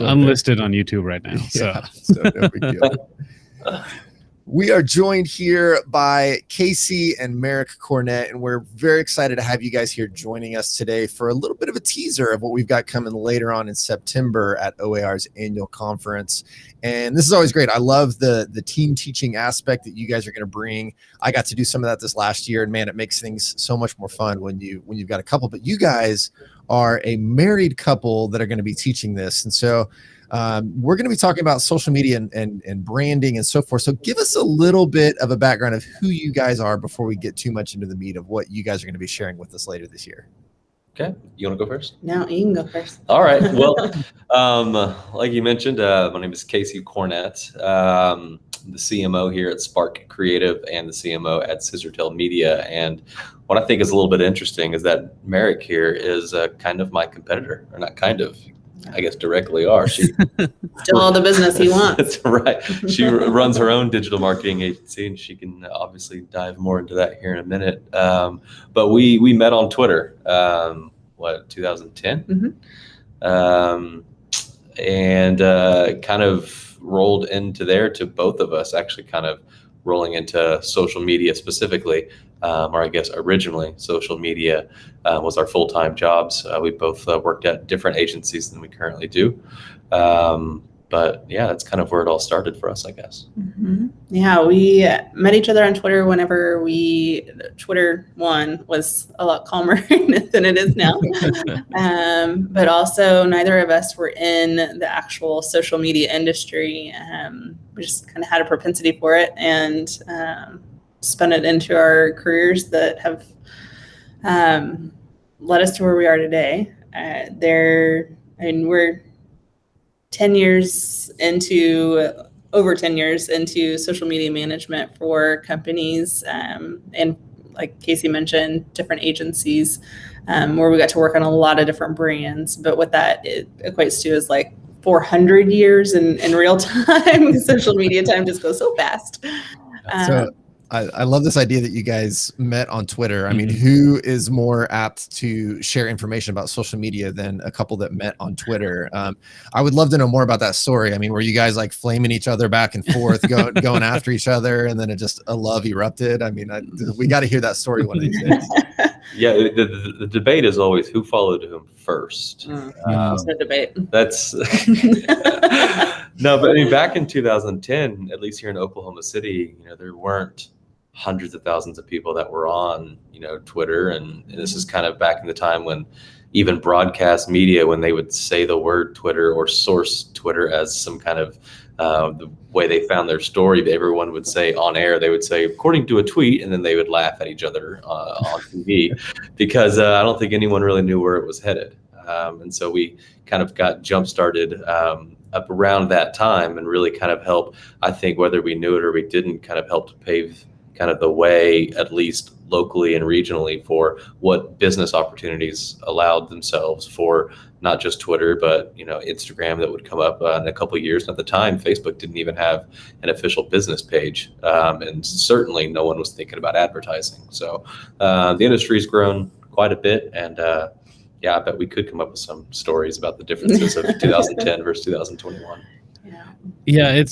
unlisted on YouTube right now. Yeah, so no big deal. We are joined here by Casey and Marek Cornett, and we're very excited to have you guys here joining us today for a little bit of a teaser of what we've got coming later on in September at OAR's annual conference. And this is always great. I love the team teaching aspect that you guys are going to bring. I got to do some of that this last year, and man, it makes things so much more fun when you've got a couple. But you guys are a married couple that are going to be teaching this, and so we're going to be talking about social media and branding and so forth. So give us a little bit of a background of who you guys are before we get too much into the meat of what you guys are going to be sharing with us later this year. Okay. You want to go first? No, you can go first. All right. Well, like you mentioned, my name is Casey Cornett. The CMO here at Spark Creative and the CMO at Scissortail Media. And what I think is a little bit interesting is that Marek here is kind of my competitor, or not kind of, I guess directly are. She still all the business he wants. That's right. She runs her own digital marketing agency, and she can obviously dive more into that here in a minute. But we met on Twitter, 2010? Mm-hmm. And kind of rolled into there to both of us actually kind of rolling into social media specifically, or I guess originally social media was our full-time jobs. We both worked at different agencies than we currently do. But yeah, that's kind of where it all started for us, I guess. Mm-hmm. Yeah, we met each other on Twitter whenever Twitter 1 was a lot calmer than it is now. But also neither of us were in the actual social media industry. We just kind of had a propensity for it and spun it into our careers that have led us to where we are today. We're over 10 years into social media management for companies, and like Casey mentioned, different agencies, where we got to work on a lot of different brands. But what that equates to is like 400 years in real time. Social media time just goes so fast. So I love this idea that you guys met on Twitter. I mean, who is more apt to share information about social media than a couple that met on Twitter? I would love to know more about that story. I mean, were you guys like flaming each other back and forth, going after each other, and then a love erupted? I mean, we got to hear that story one of these days. Yeah, the debate is always who followed whom first. It's a debate. That's no, but I mean, back in 2010, at least here in Oklahoma City, there weren't hundreds of thousands of people that were on, Twitter. And this is kind of back in the time when even broadcast media, when they would say the word Twitter or source Twitter as some kind of the way they found their story, everyone would say on air, they would say, according to a tweet, and then they would laugh at each other on TV because I don't think anyone really knew where it was headed. And so we kind of got jump-started up around that time and really kind of help, I think, whether we knew it or we didn't, kind of help to pave kind of the way, at least locally and regionally, for what business opportunities allowed themselves for not just Twitter, but Instagram that would come up in a couple of years. And at the time, Facebook didn't even have an official business page, and certainly no one was thinking about advertising. So the industry's grown quite a bit, and yeah, I bet we could come up with some stories about the differences of 2010 versus 2021. Yeah,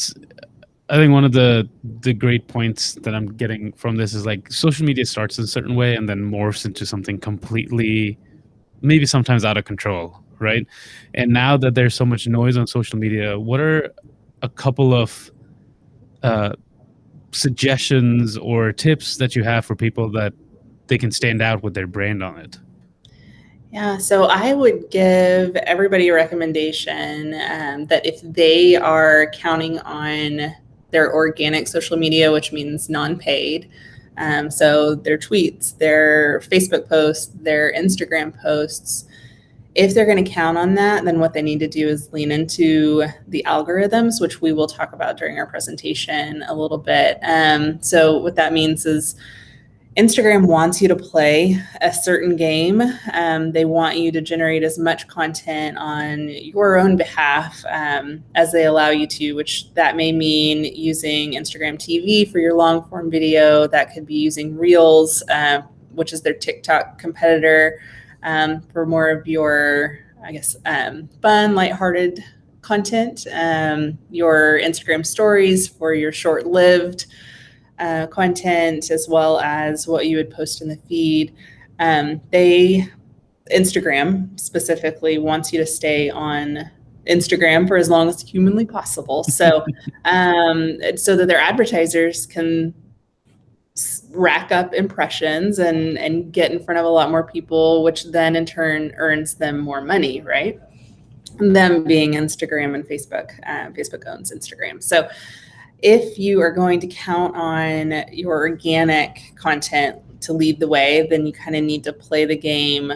I think one of the great points that I'm getting from this is like social media starts in a certain way and then morphs into something completely, maybe sometimes out of control, right? And now that there's so much noise on social media, what are a couple of suggestions or tips that you have for people that they can stand out with their brand on it? Yeah, so I would give everybody a recommendation that if they are counting on their organic social media, which means non-paid, so their tweets, their Facebook posts, their Instagram posts, if they're going to count on that, then what they need to do is lean into the algorithms, which we will talk about during our presentation a little bit. So what that means is Instagram wants you to play a certain game. They want you to generate as much content on your own behalf as they allow you to, which that may mean using Instagram TV for your long form video. That could be using Reels, which is their TikTok competitor, for more of your, I guess, fun, lighthearted content, your Instagram stories for your short-lived content, as well as what you would post in the feed. Instagram specifically wants you to stay on Instagram for as long as humanly possible. So, so that their advertisers can rack up impressions and get in front of a lot more people, which then in turn earns them more money, right? Them being Instagram and Facebook. Facebook owns Instagram. So if you are going to count on your organic content to lead the way, then you kind of need to play the game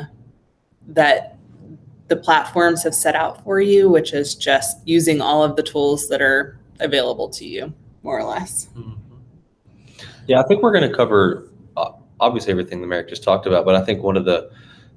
that the platforms have set out for you, which is just using all of the tools that are available to you, more or less. Mm-hmm. Yeah, I think we're going to cover obviously everything that Marek just talked about, but I think one of the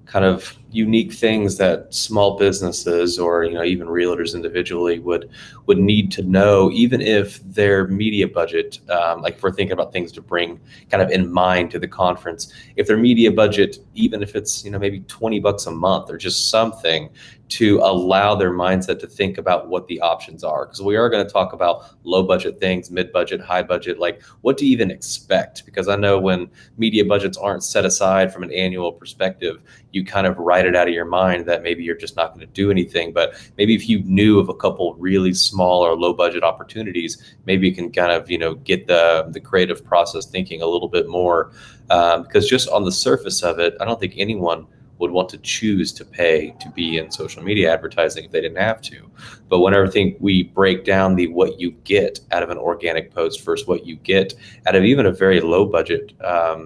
kind of unique things that small businesses or even realtors individually would need to know, even if their media budget, like if we're thinking about things to bring kind of in mind to the conference, if their media budget, even if it's maybe $20 a month or just something to allow their mindset to think about what the options are, because we are going to talk about low budget things, mid budget, high budget, like what do you even expect? Because I know when media budgets aren't set aside from an annual perspective, you kind of write it out of your mind that maybe you're just not going to do anything. But maybe if you knew of a couple really small or low budget opportunities, maybe you can kind of get the creative process thinking a little bit more, because just on the surface of it, I don't think anyone would want to choose to pay to be in social media advertising if they didn't have to. But whenever we break down what you get out of an organic post versus what you get out of even a very low budget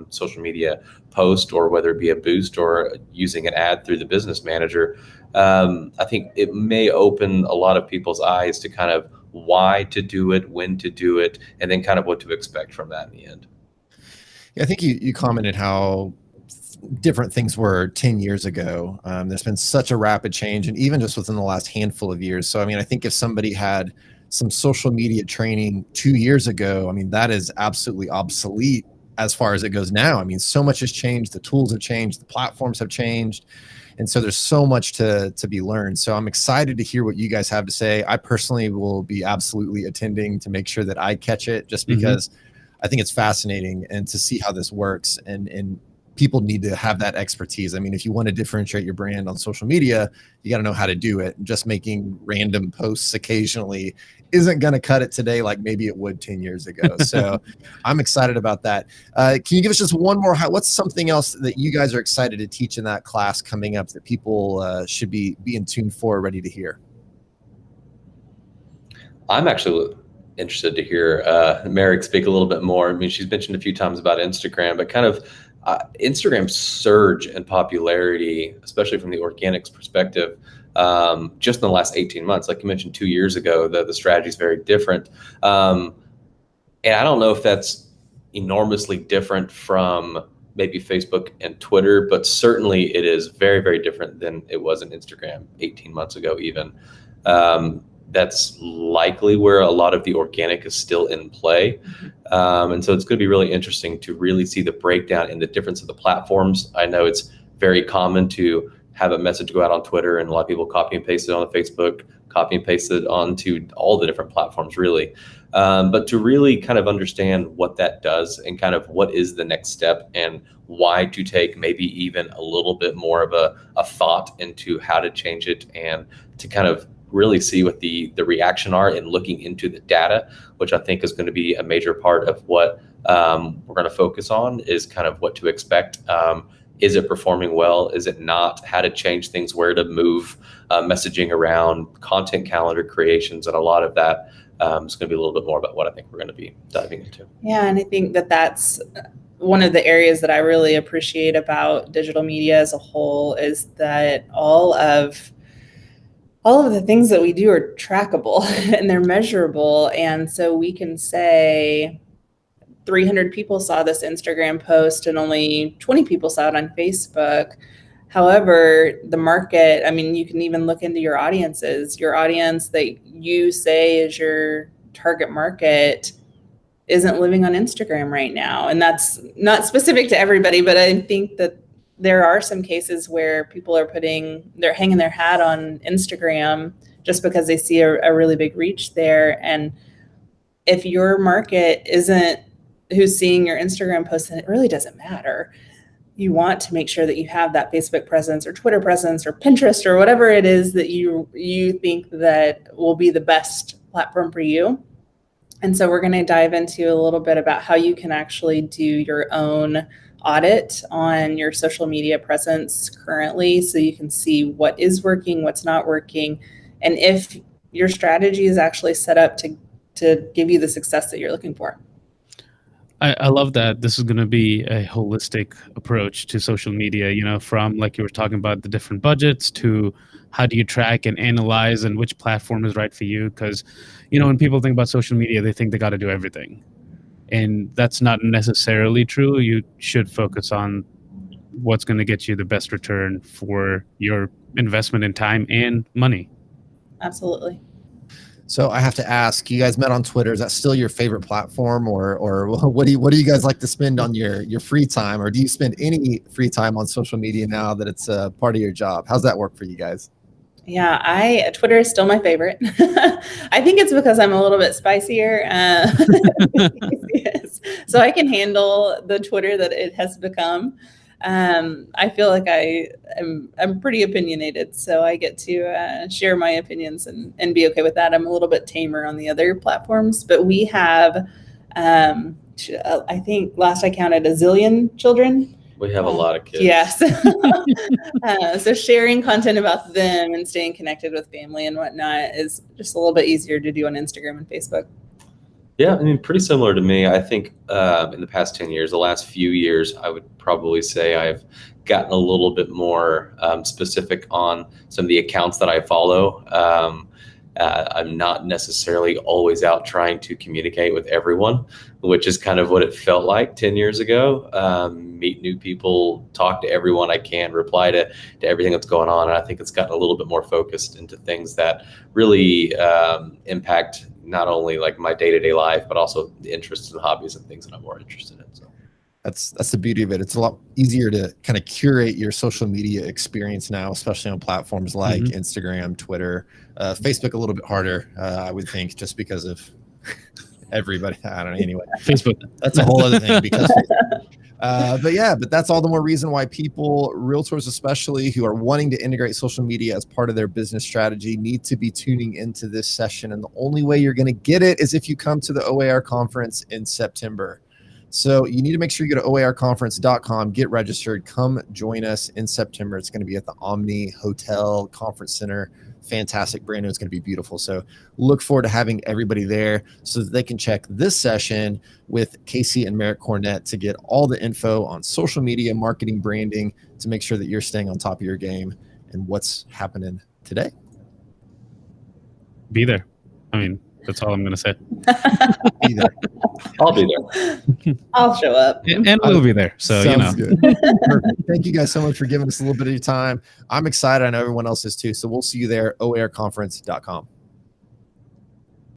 social media post, or whether it be a boost or using an ad through the business manager, I think it may open a lot of people's eyes to kind of why to do it, when to do it, and then kind of what to expect from that in the end. Yeah, I think you commented how different things were 10 years ago. There's been such a rapid change, and even just within the last handful of years. So, I mean, I think if somebody had some social media training 2 years ago, I mean, that is absolutely obsolete as far as it goes now. I mean, so much has changed. The tools have changed. The platforms have changed. And so there's so much to be learned. So I'm excited to hear what you guys have to say. I personally will be absolutely attending to make sure that I catch it, just because I think it's fascinating and to see how this works. And people need to have that expertise. I mean, if you want to differentiate your brand on social media, you got to know how to do it. Just making random posts occasionally isn't going to cut it today like maybe it would 10 years ago. So I'm excited about that. Can you give us just one more? What's something else that you guys are excited to teach in that class coming up that people should be in tune for, ready to hear? I'm actually interested to hear Marek speak a little bit more. I mean, she's mentioned a few times about Instagram, but kind of Instagram's surge in popularity, especially from the organics perspective, just in the last 18 months. Like you mentioned, 2 years ago, the strategy is very different. And I don't know if that's enormously different from maybe Facebook and Twitter, but certainly it is very, very different than it was in Instagram 18 months ago even. That's likely where a lot of the organic is still in play. And so it's going to be really interesting to really see the breakdown in the difference of the platforms. I know it's very common to have a message go out on Twitter and a lot of people copy and paste it on Facebook, copy and paste it onto all the different platforms really. But to really kind of understand what that does and kind of what is the next step and why to take maybe even a little bit more of a thought into how to change it, and to kind of really see what the reaction are and looking into the data, which I think is going to be a major part of what we're going to focus on, is kind of what to expect. Is it performing well? Is it not? How to change things, where to move messaging around, content calendar creations, and a lot of that is going to be a little bit more about what I think we're going to be diving into. Yeah, and I think that's one of the areas that I really appreciate about digital media as a whole, is that all of the things that we do are trackable and they're measurable. And so we can say 300 people saw this Instagram post and only 20 people saw it on Facebook. However, the market, I mean, you can even look into your audiences. Your audience that you say is your target market isn't living on Instagram right now. And that's not specific to everybody, but I think that there are some cases where people are they're hanging their hat on Instagram just because they see a really big reach there. And if your market isn't who's seeing your Instagram post, then it really doesn't matter. You want to make sure that you have that Facebook presence or Twitter presence or Pinterest or whatever it is that you think that will be the best platform for you. And so we're going to dive into a little bit about how you can actually do your own audit on your social media presence currently, so you can see what is working, what's not working, and if your strategy is actually set up to give you the success that you're looking for. I love that this is going to be a holistic approach to social media, you know, from, like you were talking about, the different budgets to how do you track and analyze and which platform is right for you. Because, you know, when people think about social media, they think they got to do everything. And that's not necessarily true. You should focus on what's going to get you the best return for your investment in time and money. Absolutely. So I have to ask, you guys met on Twitter. Is that still your favorite platform, or what do you guys like to spend on your free time, or do you spend any free time on social media now that it's a part of your job? How's that work for you guys? Yeah, Twitter is still my favorite. I think it's because I'm a little bit spicier. So I can handle the Twitter that it has become. I feel like I'm pretty opinionated, so I get to share my opinions and be okay with that. I'm a little bit tamer on the other platforms, but we have, I think last I counted, a zillion children. We have a lot of kids. Yes. So sharing content about them and staying connected with family and whatnot is just a little bit easier to do on Instagram and Facebook. Yeah, I mean, pretty similar to me. I think in the past 10 years, the last few years, I would probably say I've gotten a little bit more specific on some of the accounts that I follow. I'm not necessarily always out trying to communicate with everyone, which is kind of what it felt like 10 years ago. Meet new people, talk to everyone I can, reply to everything that's going on. And I think it's gotten a little bit more focused into things that really impact not only like my day-to-day life, but also the interests and hobbies and things that I'm more interested in. So that's the beauty of it. It's a lot easier to kind of curate your social media experience now, especially on platforms like Instagram, Twitter, Facebook, a little bit harder, I would think, just because of everybody. I don't know. Anyway, Facebook. That's a whole other thing because but that's all the more reason why people, realtors especially, who are wanting to integrate social media as part of their business strategy, need to be tuning into this session. And the only way you're going to get it is if you come to the OAR conference in September. So you need to make sure you go to oarconference.com, get registered, come join us in September. It's going to be at the Omni Hotel Conference Center. Fantastic, brand new. It's going to be beautiful. So look forward to having everybody there so that they can check this session with Casey and Marek Cornett to get all the info on social media, marketing, branding, to make sure that you're staying on top of your game and what's happening today. Be there. I mean, that's all I'm going to say. Be there. I'll be there. I'll show up. And we'll be there. So, Sounds you know. good. Perfect. Thank you guys so much for giving us a little bit of your time. I'm excited. I know everyone else is too. So we'll see you there, oarconference.com.